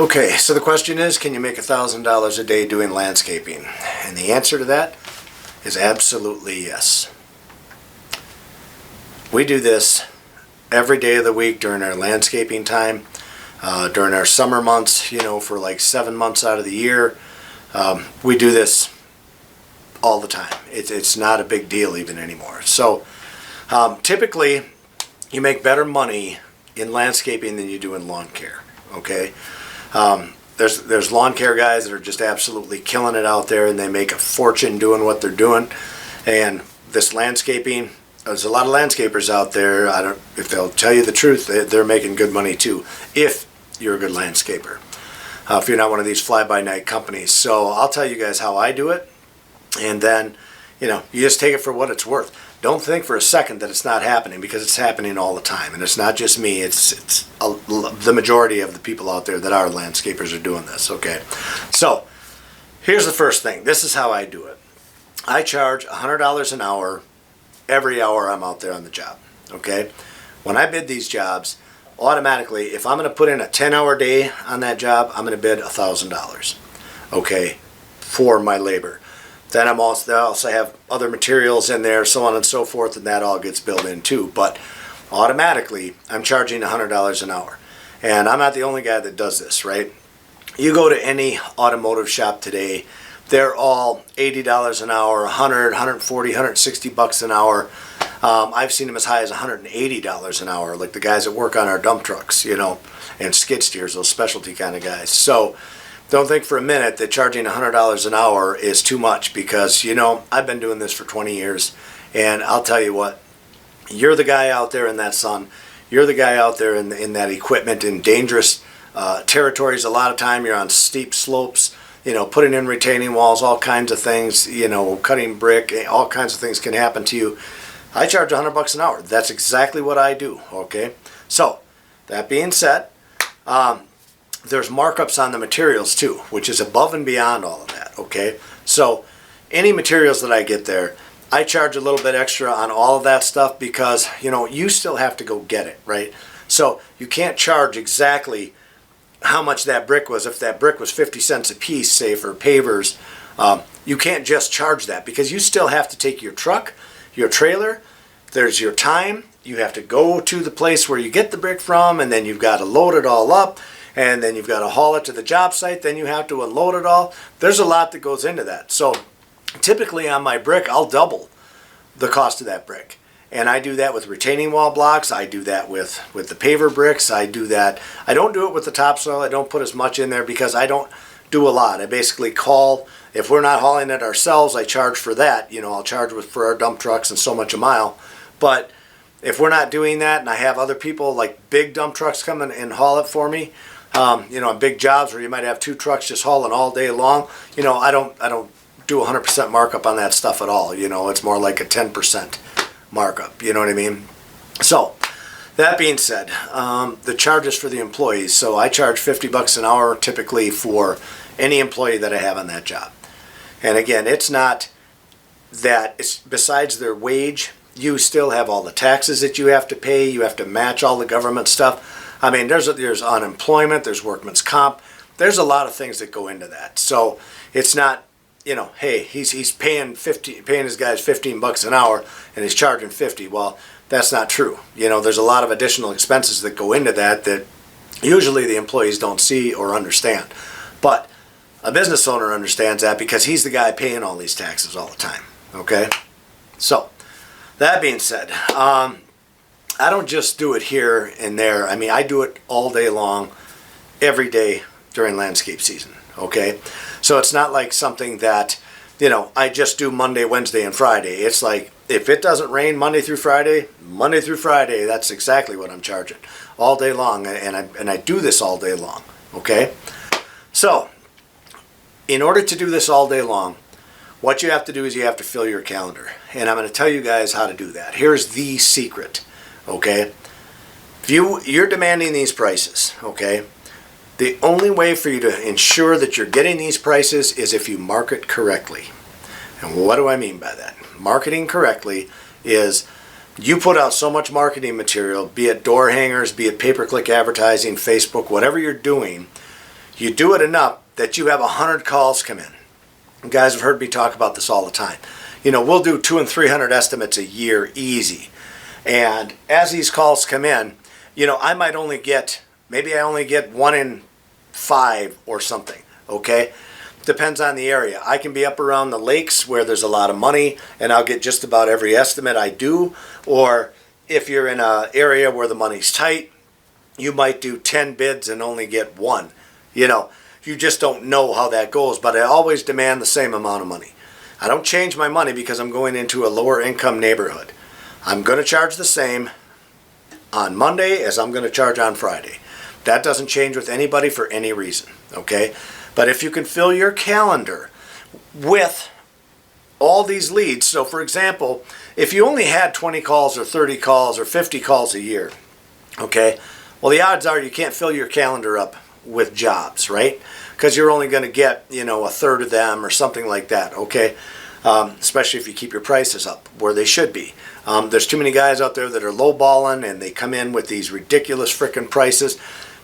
Okay, so the question is, can you make $1,000 a day doing landscaping? And the answer to that is absolutely yes. We do this every day of the week during our landscaping time, during our summer months, for like 7 months out of the year. We do this all the time. It's not a big deal even anymore. So typically you make better money in landscaping than you do in lawn care, okay? There's lawn care guys that are just absolutely killing it out there, and they make a fortune doing what they're doing. And this landscaping, there's a lot of landscapers out there. If they'll tell you the truth, they're making good money too, if you're a good landscaper. If you're not one of these fly-by-night companies. So I'll tell you guys how I do it, and then you just take it for what it's worth. Don't think for a second that it's not happening, because it's happening all the time. And it's not just me, it's the majority of the people out there that are landscapers are doing this, okay? So here's the first thing. This is how I do it. I charge $100 an hour every hour I'm out there on the job, okay? When I bid these jobs, automatically, if I'm going to put in a 10-hour day on that job, I'm going to bid $1,000, okay, for my labor. Then I also have other materials in there, so on and so forth, and that all gets built in too. But automatically, I'm charging $100 an hour. And I'm not the only guy that does this, right? You go to any automotive shop today, they're all $80 an hour, $100, $140, $160 an hour. I've seen them as high as $180 an hour, like the guys that work on our dump trucks, and skid steers, those specialty kind of guys. So don't think for a minute that charging $100 an hour is too much, because, I've been doing this for 20 years, and I'll tell you what, you're the guy out there in that sun, you're the guy out there in that equipment in dangerous territories. A lot of time you're on steep slopes, putting in retaining walls, all kinds of things, cutting brick, all kinds of things can happen to you. I charge $100 an hour. That's exactly what I do, okay? So, that being said, there's markups on the materials too, which is above and beyond all of that, okay? So any materials that I get there, I charge a little bit extra on all of that stuff, because, you still have to go get it, right? So you can't charge exactly how much that brick was. If that brick was 50 cents a piece, say, for pavers, you can't just charge that, because you still have to take your truck, your trailer, there's your time, you have to go to the place where you get the brick from, and then you've got to load it all up, and then you've got to haul it to the job site, then you have to unload it all. There's a lot that goes into that. So typically on my brick, I'll double the cost of that brick. And I do that with retaining wall blocks. I do that with the paver bricks. I do that. I don't do it with the topsoil. I don't put as much in there, because I don't do a lot. I basically call, if we're not hauling it ourselves, I charge for that. I'll charge for our dump trucks and so much a mile. But if we're not doing that, and I have other people, like big dump trucks, come in and haul it for me, on big jobs where you might have 2 trucks just hauling all day long, I don't do 100% markup on that stuff at all. It's more like a 10% markup, you know what I mean? So that being said, the charges for the employees, so I charge $50 an hour typically for any employee that I have on that job. And again, it's not that, it's besides their wage, you still have all the taxes that you have to pay, you have to match all the government stuff. I mean, there's unemployment, there's workman's comp, there's a lot of things that go into that. So it's not, hey, he's paying his guys $15 an hour and he's charging 50. Well, that's not true. There's a lot of additional expenses that go into that usually the employees don't see or understand. But a business owner understands that, because he's the guy paying all these taxes all the time. Okay? So that being said, I don't just do it here and there. I mean, I do it all day long, every day during landscape season, okay? So it's not like something that, I just do Monday, Wednesday, and Friday. It's like, if it doesn't rain Monday through Friday, that's exactly what I'm charging all day long, and I do this all day long, okay? So, in order to do this all day long, what you have to do is you have to fill your calendar, and I'm going to tell you guys how to do that. Here's the secret. Okay, if you're demanding these prices, okay, the only way for you to ensure that you're getting these prices is if you market correctly. And what do I mean by that? Marketing correctly is you put out so much marketing material, be it door hangers, be it pay-per-click advertising, Facebook, whatever you're doing, You do it enough that you have 100 calls come in. You guys have heard me talk about this all the time. We'll do 200 and 300 estimates a year easy. And as these calls come in, I might only get, maybe I only get 1 in 5 or something, okay? Depends on the area. I can be up around the lakes where there's a lot of money and I'll get just about every estimate I do. Or if you're in an area where the money's tight, you might do 10 bids and only get 1. You just don't know how that goes, but I always demand the same amount of money. I don't change my money because I'm going into a lower income neighborhood. I'm going to charge the same on Monday as I'm going to charge on Friday. That doesn't change with anybody for any reason, okay? But if you can fill your calendar with all these leads, so for example, if you only had 20 calls or 30 calls or 50 calls a year, okay, well the odds are you can't fill your calendar up with jobs, right? Because you're only going to get, a third of them or something like that, okay? Especially if you keep your prices up where they should be. There's too many guys out there that are lowballing and they come in with these ridiculous frickin' prices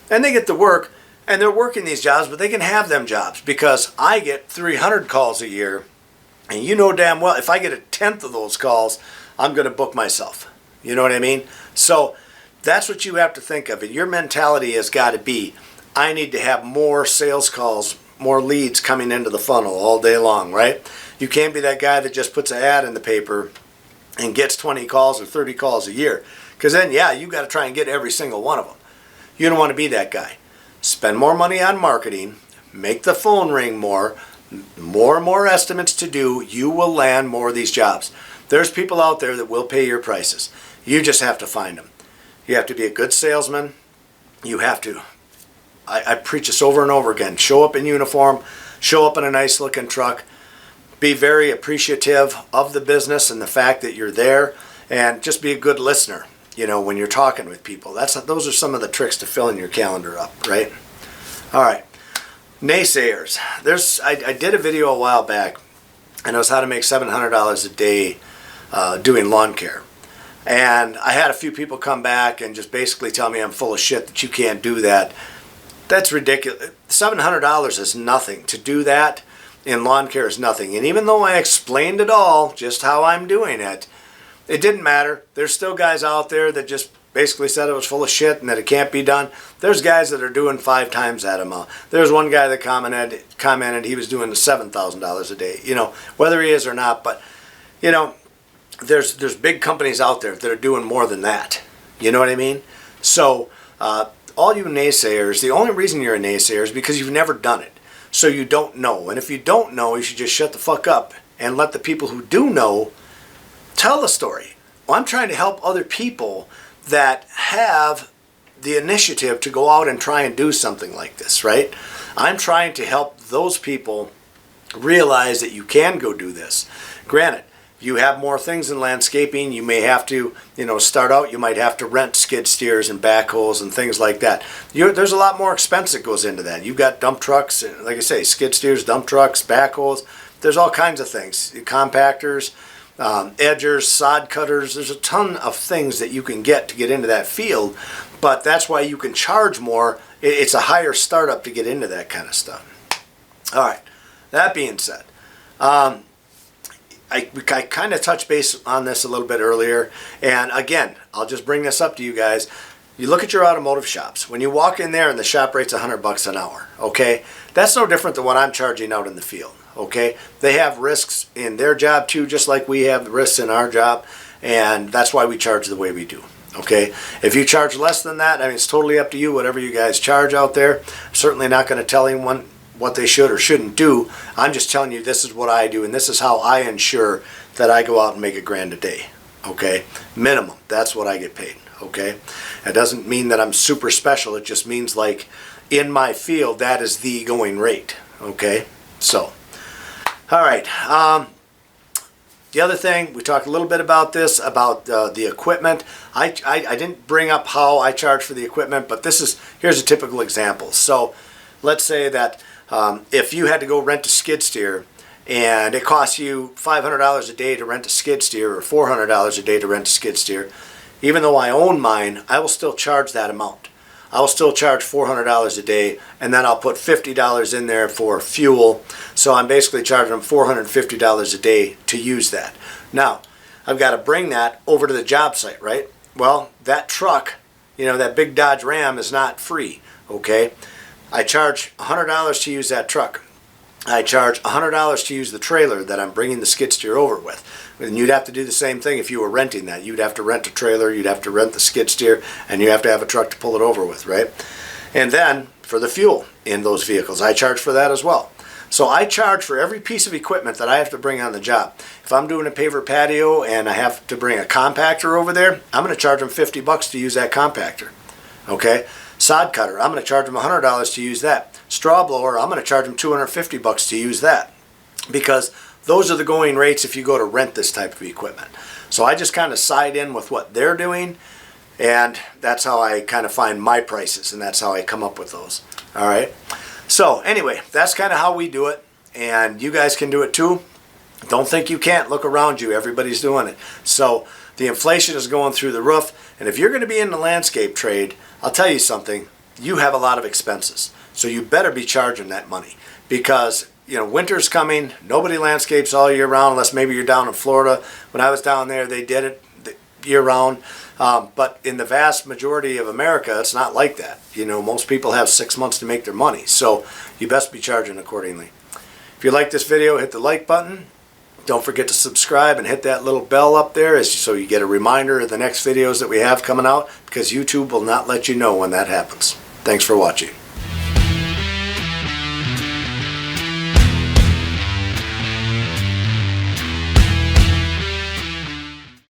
and they get the work and they're working these jobs, but they can have them jobs because I get 300 calls a year and you know damn well if I get 1/10 of those calls, I'm going to book myself. You know what I mean? So that's what you have to think of. And your mentality has got to be, I need to have more sales calls, more leads coming into the funnel all day long, right? You can't be that guy that just puts an ad in the paper and gets 20 calls or 30 calls a year. Because then, you got to try and get every single one of them. You don't want to be that guy. Spend more money on marketing, make the phone ring more and more estimates to do. You will land more of these jobs. There's people out there that will pay your prices. You just have to find them. You have to be a good salesman. You have to, I preach this over and over again, show up in uniform, show up in a nice looking truck, be very appreciative of the business and the fact that you're there, and just be a good listener, when you're talking with people. Those are some of the tricks to filling your calendar up, right? All right. Naysayers. I did a video a while back, and it was how to make $700 a day doing lawn care. And I had a few people come back and just basically tell me I'm full of shit, that you can't do that. That's ridiculous. $700 is nothing. To do that in lawn care is nothing. And even though I explained it all, just how I'm doing it, it didn't matter. There's still guys out there that just basically said it was full of shit and that it can't be done. There's guys that are doing 5 times that amount. There's one guy that commented he was doing $7,000 a day, whether he is or not. But, there's big companies out there that are doing more than that. You know what I mean? So, all you naysayers, the only reason you're a naysayer is because you've never done it. So you don't know. And if you don't know, you should just shut the fuck up and let the people who do know tell the story. Well, I'm trying to help other people that have the initiative to go out and try and do something like this, right? I'm trying to help those people realize that you can go do this. Granted, you have more things in landscaping. You may have to, start out, you might have to rent skid steers and backhoes and things like that. There's a lot more expense that goes into that. You've got dump trucks, like I say, skid steers, dump trucks, backhoes. There's all kinds of things. Compactors, edgers, sod cutters. There's a ton of things that you can get to get into that field, but that's why you can charge more. It's a higher startup to get into that kind of stuff. All right, that being said, I kind of touched base on this a little bit earlier, and again, I'll just bring this up to you guys. You look at your automotive shops. When you walk in there and the shop rate's $100 an hour, okay? That's no different than what I'm charging out in the field, okay? They have risks in their job too, just like we have the risks in our job, and that's why we charge the way we do, okay? If you charge less than that, it's totally up to you, whatever you guys charge out there. I'm certainly not going to tell anyone what they should or shouldn't do. I'm just telling you this is what I do, and this is how I ensure that I go out and make $1,000 a day, okay? Minimum. That's what I get paid, okay? It doesn't mean that I'm super special. It just means, like, in my field, that is the going rate, okay? So, all right. The other thing, we talked a little bit about this, about the equipment. I didn't bring up how I charge for the equipment, but here's a typical example. So, let's say that if you had to go rent a skid steer and it costs you $500 a day to rent a skid steer or $400 a day to rent a skid steer, even though I own mine, I will still charge that amount. I'll still charge $400 a day, and then I'll put $50 in there for fuel. So I'm basically charging them $450 a day to use that. Now, I've got to bring that over to the job site, right? Well, that truck, that big Dodge Ram is not free, okay? I charge $100 to use that truck. I charge $100 to use the trailer that I'm bringing the skid steer over with. And you'd have to do the same thing if you were renting that. You'd have to rent a trailer, you'd have to rent the skid steer, and you have to have a truck to pull it over with, right? And then for the fuel in those vehicles, I charge for that as well. So I charge for every piece of equipment that I have to bring on the job. If I'm doing a paver patio and I have to bring a compactor over there, I'm going to charge them $50 to use that compactor. Okay? Sod cutter, I'm going to charge them $100 to use that. Straw blower, I'm going to charge them $250 to use that. Because those are the going rates if you go to rent this type of equipment. So I just kind of side in with what they're doing, and that's how I kind of find my prices, and that's how I come up with those. All right? So anyway, that's kind of how we do it, and you guys can do it too. Don't think you can't. Look around you. Everybody's doing it. So the inflation is going through the roof, and if you're going to be in the landscape trade, I'll tell you something, you have a lot of expenses. So you better be charging that money, because winter's coming. Nobody landscapes all year round unless maybe you're down in Florida. When I was down there, they did it year round. But in the vast majority of America, it's not like that. Most people have 6 months to make their money. So you best be charging accordingly. If you like this video, hit the like button. Don't forget to subscribe and hit that little bell up there so you get a reminder of the next videos that we have coming out, because YouTube will not let you know when that happens. Thanks for watching.